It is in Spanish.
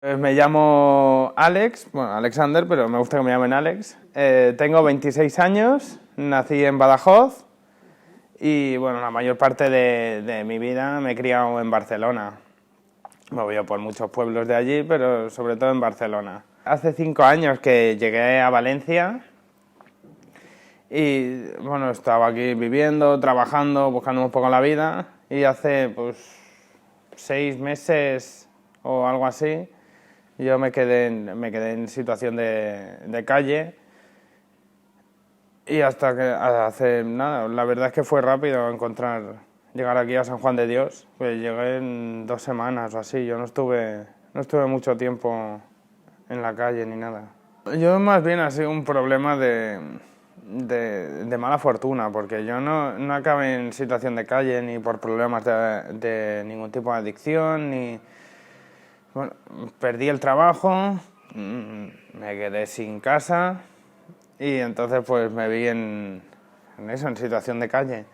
Me llamo Alex, bueno, Alexander, pero me gusta que me llamen Alex. Tengo 26 años, nací en Badajoz y bueno, la mayor parte de mi vida me he criado en Barcelona. Me voy por muchos pueblos de allí, pero sobre todo en Barcelona. Hace 5 años que llegué a Valencia y bueno, estaba aquí viviendo, trabajando, buscando un poco la vida y hace pues 6 meses o algo así yo me quedé en situación de calle y hasta que hace nada, la verdad es que fue rápido llegar aquí a San Juan de Dios, pues llegué en 2 semanas o así, yo no estuve mucho tiempo en la calle ni nada. Yo más bien ha sido un problema de mala fortuna, porque yo no acabé en situación de calle ni por problemas de ningún tipo de adicción, ni... Bueno, perdí el trabajo, me quedé sin casa y entonces pues me vi en situación de calle.